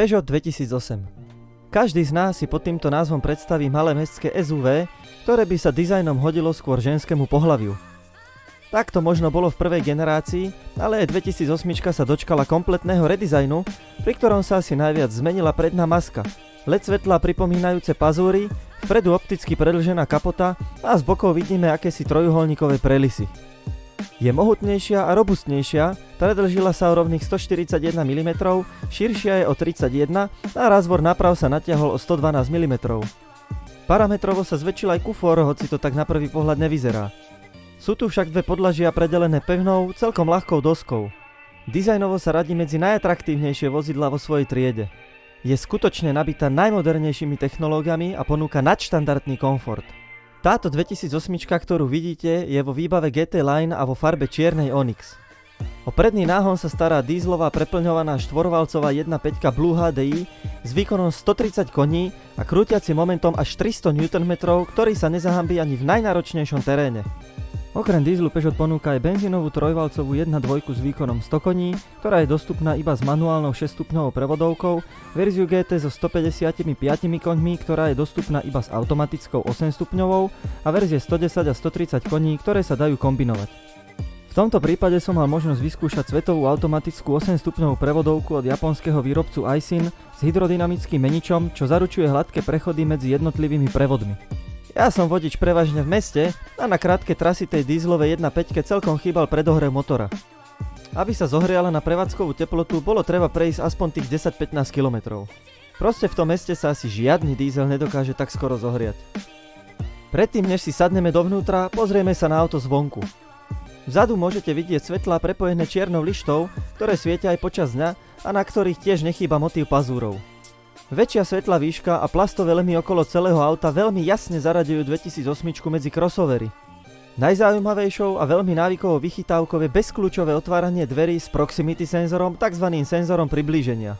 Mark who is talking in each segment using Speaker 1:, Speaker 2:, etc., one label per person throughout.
Speaker 1: Peugeot 2008. Každý z nás si pod týmto názvom predstaví malé mestské SUV, ktoré by sa dizajnom hodilo skôr ženskému pohlaviu. Tak to možno bolo v prvej generácii, ale 2008 sa dočkala kompletného redizajnu, pri ktorom sa asi najviac zmenila predná maska, LED svetlá pripomínajúce pazúry, vpredu opticky predĺžená kapota a z bokov vidíme akési trojuholníkové prelisy. Je mohutnejšia a robustnejšia, predĺžila sa o rovných 141 mm, širšia je o 31 a razvor náprav sa natiahol o 112 mm. Parametrovo sa zväčšil aj kufor, hoci to tak na prvý pohľad nevyzerá. Sú tu však dve podlažia predelené pevnou, celkom ľahkou doskou. Dizajnovo sa radí medzi najatraktívnejšie vozidlá vo svojej triede. Je skutočne nabitá najmodernejšími technológiami a ponúka nadštandardný komfort. Táto 2008, ktorú vidíte, je vo výbave GT Line a vo farbe čiernej Onyx. O predný náhon sa stará dízlová preplňovaná štvorvalcová 1.5 Blue HDI s výkonom 130 koní a krútiacim momentom až 300 Nm, ktorý sa nezahambí ani v najnáročnejšom teréne. Okrem dízlu Peugeot ponúka aj benzínovú trojvalcovú 1.2 s výkonom 100 koní, ktorá je dostupná iba s manuálnou 6-stupňovou prevodovkou, verziu GT so 155 koňmi, ktorá je dostupná iba s automatickou 8-stupňovou a verzie 110 a 130 koní, ktoré sa dajú kombinovať. V tomto prípade som mal možnosť vyskúšať svetovú automatickú 8-stupňovú prevodovku od japonského výrobcu Aisin s hydrodynamickým meničom, čo zaručuje hladké prechody medzi jednotlivými prevodmi. Ja som vodič prevažne v meste a na krátke trasy tej dízlovej 1.5 celkom chýbal predohrev motora. Aby sa zohriala na prevádzkovú teplotu, bolo treba prejsť aspoň tých 10-15 km. Proste v tom meste sa asi žiadny dízel nedokáže tak skoro zohriať. Predtým, než si sadneme dovnútra, pozrieme sa na auto zvonku. Vzadu môžete vidieť svetlá prepojené čiernou lištou, ktoré svietia aj počas dňa a na ktorých tiež nechýba motív pazúrov. Väčšia svetlá výška a plastové lemy okolo celého auta veľmi jasne zaraďujú 2008 medzi crossovery. Najzaujímavejšou a veľmi návykovou vychytávkou je bezkľúčové otváranie dverí s proximity senzorom, tzv. Senzorom priblíženia.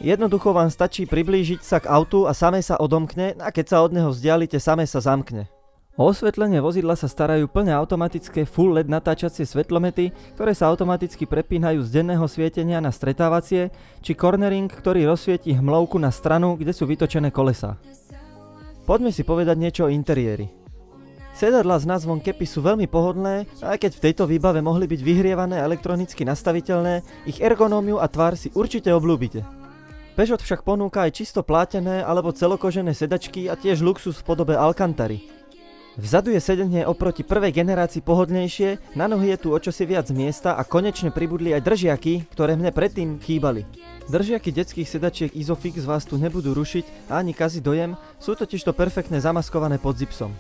Speaker 1: Jednoducho vám stačí priblížiť sa k autu a samé sa odomkne a keď sa od neho vzdialite, samé sa zamkne. O osvetlenie vozidla sa starajú plne automatické full LED natáčacie svetlomety, ktoré sa automaticky prepínajú z denného svietenia na stretávacie, či cornering, ktorý rozsvietí hmlovku na stranu, kde sú vytočené kolesá. Poďme si povedať niečo o interiéri. Sedadlá s názvom Kepi sú veľmi pohodlné a aj keď v tejto výbave mohli byť vyhrievané a elektronicky nastaviteľné, ich ergonómiu a tvár si určite obľúbite. Peugeot však ponúka aj čisto plátené alebo celokožené sedačky a tiež luxus v podobe Alcantary. Vzadu je sedenie oproti prvej generácii pohodlnejšie, na nohy je tu o čosi viac miesta a konečne pribudli aj držiaky, ktoré mne predtým chýbali. Držiaky detských sedačiek Isofix vás tu nebudú rušiť a ani kaziť dojem, sú totižto perfektne zamaskované pod zipsom.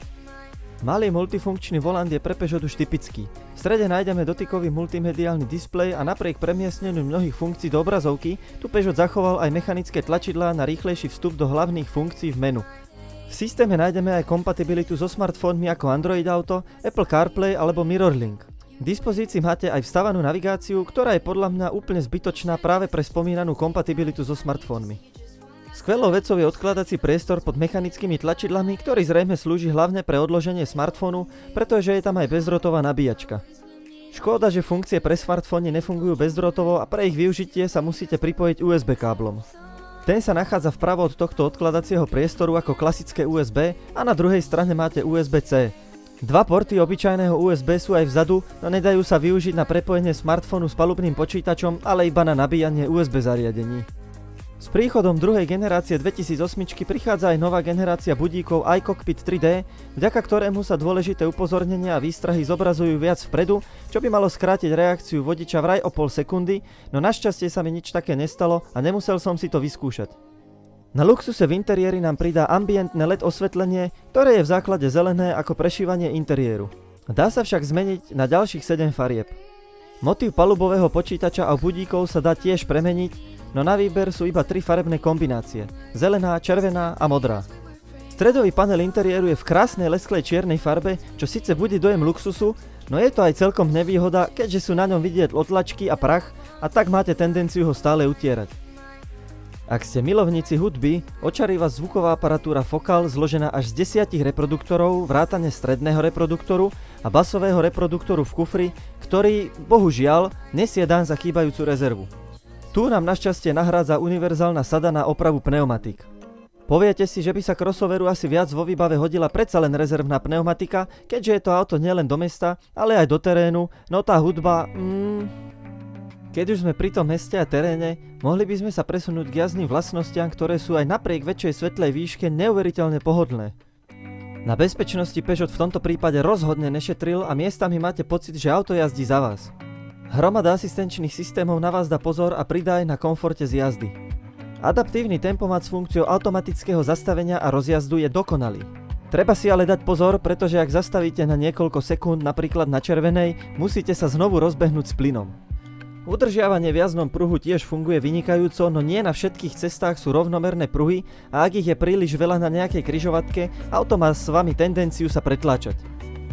Speaker 1: Malý multifunkčný volant je pre Peugeot už typický. V strede nájdeme dotykový multimediálny displej a napriek premiestneniu mnohých funkcií do obrazovky, tu Peugeot zachoval aj mechanické tlačidlá na rýchlejší vstup do hlavných funkcií v menu. V systéme nájdeme aj kompatibilitu so smartfónmi ako Android Auto, Apple CarPlay alebo MirrorLink. K dispozícii máte aj vstavanú navigáciu, ktorá je podľa mňa úplne zbytočná práve pre spomínanú kompatibilitu so smartfónmi. Skvelou vecou je odkladací priestor pod mechanickými tlačidlami, ktorý zrejme slúži hlavne pre odloženie smartfónu, pretože je tam aj bezdrôtová nabíjačka. Škoda, že funkcie pre smartfóny nefungujú bezdrôtovo a pre ich využitie sa musíte pripojiť USB káblom. Ten sa nachádza vpravo od tohto odkladacieho priestoru ako klasické USB a na druhej strane máte USB-C. Dva porty obyčajného USB sú aj vzadu, no nedajú sa využiť na prepojenie smartfónu s palubným počítačom, ale iba na nabíjanie USB zariadení. S príchodom druhej generácie 2008 prichádza aj nová generácia budíkov iCockpit 3D, vďaka ktorému sa dôležité upozornenia a výstrahy zobrazujú viac vpredu, čo by malo skrátiť reakciu vodiča vraj o pol sekundy, no našťastie sa mi nič také nestalo a nemusel som si to vyskúšať. Na luxuse v interiéri nám pridá ambientné LED osvetlenie, ktoré je v základe zelené ako prešívanie interiéru. Dá sa však zmeniť na ďalších 7 farieb. Motív palubového počítača a budíkov sa dá tiež premeniť, no na výber sú iba 3 farebné kombinácie: zelená, červená a modrá. Stredový panel interiéru je v krásnej lesklej čiernej farbe, čo síce bude dojem luxusu, no je to aj celkom nevýhoda, keďže sú na ňom vidieť odtlačky a prach a tak máte tendenciu ho stále utierať. Ak ste milovníci hudby, očarí vás zvuková aparatúra Focal zložená až z 10 reproduktorov, vrátane stredného reproduktoru a basového reproduktoru v kufri, ktorý, bohužiaľ, nesie daň za chýbajúcu rezervu. Tu nám našťastie nahrádza univerzálna sada na opravu pneumatík. Poviete si, že by sa crossoveru asi viac vo výbave hodila predsa len rezervná pneumatika, keďže je to auto nielen do mesta, ale aj do terénu, no tá hudba... Keď už sme pri tom meste a teréne, mohli by sme sa presunúť k jazdným vlastnostiam, ktoré sú aj napriek väčšej svetlej výške neuveriteľne pohodlné. Na bezpečnosti Peugeot v tomto prípade rozhodne nešetril a miestami máte pocit, že auto jazdí za vás. Hromada asistenčných systémov na vás dá pozor a pridá aj na komforte z jazdy. Adaptívny tempomat s funkciou automatického zastavenia a rozjazdu je dokonalý. Treba si ale dať pozor, pretože ak zastavíte na niekoľko sekúnd, napríklad na červenej, musíte sa znovu rozbehnúť s plynom. Udržiavanie v jazdnom pruhu tiež funguje vynikajúco, no nie na všetkých cestách sú rovnomerné pruhy a ak ich je príliš veľa na nejakej križovatke, auto má s vami tendenciu sa pretláčať.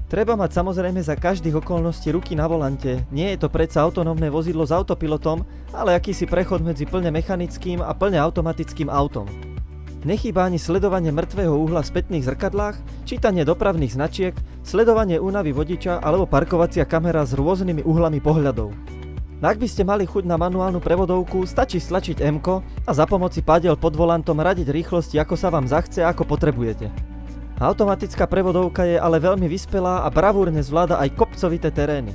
Speaker 1: Treba mať samozrejme za každých okolností ruky na volante, nie je to predsa autonómne vozidlo s autopilotom, ale akýsi prechod medzi plne mechanickým a plne automatickým autom. Nechýba ani sledovanie mŕtvého uhla v spätných zrkadlách, čítanie dopravných značiek, sledovanie únavy vodiča alebo parkovacia kamera s rôznymi uhlami pohľadov. Ak by ste mali chuť na manuálnu prevodovku, stačí stlačiť M-ko a za pomoci pádiel pod volantom radiť rýchlosti, ako sa vám zachce a ako potrebujete. Automatická prevodovka je ale veľmi vyspelá a bravúrne zvláda aj kopcovité terény.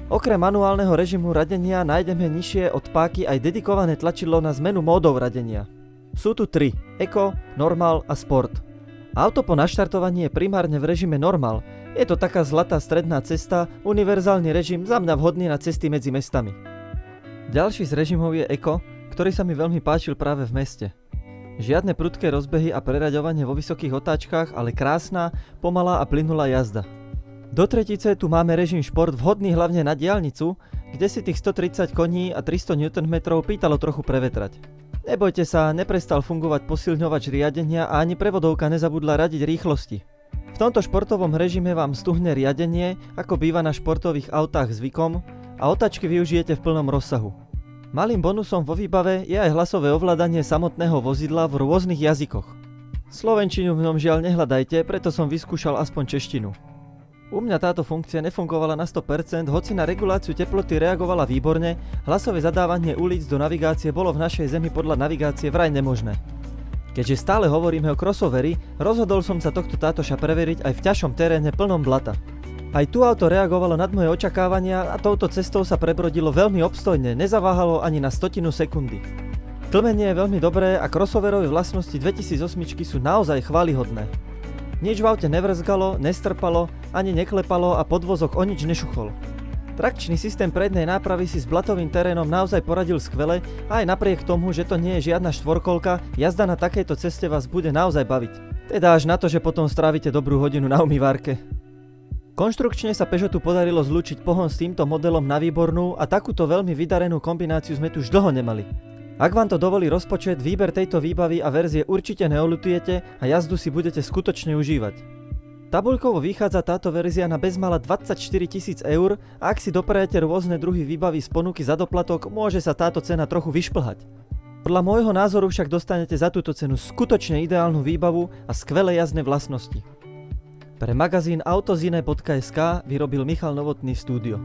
Speaker 1: Okrem manuálneho režimu radenia nájdeme nižšie od páky aj dedikované tlačidlo na zmenu módov radenia. Sú tu 3: Eco, Normal a Sport. Auto po naštartovaní je primárne v režime Normal. Je to taká zlatá stredná cesta, univerzálny režim, za mňa vhodný na cesty medzi mestami. Ďalší z režimov je Eco, ktorý sa mi veľmi páčil práve v meste. Žiadne prudké rozbehy a preraďovanie vo vysokých otáčkach, ale krásna, pomalá a plynulá jazda. Do tretice tu máme režim Šport, vhodný hlavne na diaľnicu, kde si tých 130 koní a 300 Nm pýtalo trochu prevetrať. Nebojte sa, neprestal fungovať posilňovač riadenia a ani prevodovka nezabudla radiť rýchlosti. V tomto športovom režime vám stuhne riadenie, ako býva na športových autách zvykom, a otáčky využijete v plnom rozsahu. Malým bonusom vo výbave je aj hlasové ovládanie samotného vozidla v rôznych jazykoch. Slovenčinu v ňom žiaľ nehľadajte, preto som vyskúšal aspoň češtinu. U mňa táto funkcia nefungovala na 100%, hoci na reguláciu teploty reagovala výborne, hlasové zadávanie ulic do navigácie bolo v našej zemi podľa navigácie vraj nemožné. Keďže stále hovoríme o crossoveri, rozhodol som sa tohto tátoša preveriť aj v ťažšom teréne plnom blata. Aj tu auto reagovalo nad moje očakávania a touto cestou sa prebrodilo veľmi obstojne, nezaváhalo ani na 100 sekundy. Tlmenie je veľmi dobré a crossoverové vlastnosti 2008 sú naozaj chválihodné. Nič v aute nevrzgalo, nestrpalo, ani neklepalo a podvozok o nič nešuchol. Trakčný systém prednej nápravy si s blatovým terénom naozaj poradil skvele a aj napriek tomu, že to nie je žiadna štvorkolka, jazda na takejto ceste vás bude naozaj baviť. Teda až na to, že potom strávite dobrú hodinu na umývárke. Konštrukčne sa Peugeotu podarilo zlúčiť pohon s týmto modelom na výbornú a takúto veľmi vydarenú kombináciu sme tu už dlho nemali. Ak vám to dovolí rozpočet, výber tejto výbavy a verzie určite neoľutujete a jazdu si budete skutočne užívať. Tabuľkovo vychádza táto verzia na bezmála 24 000 eur a ak si doprajete rôzne druhy výbavy z ponuky za doplatok, môže sa táto cena trochu vyšplhať. Podľa môjho názoru však dostanete za túto cenu skutočne ideálnu výbavu a skvelé jazdné vlastnosti. Pre magazín autozine.sk vyrobil Michal Novotný studio.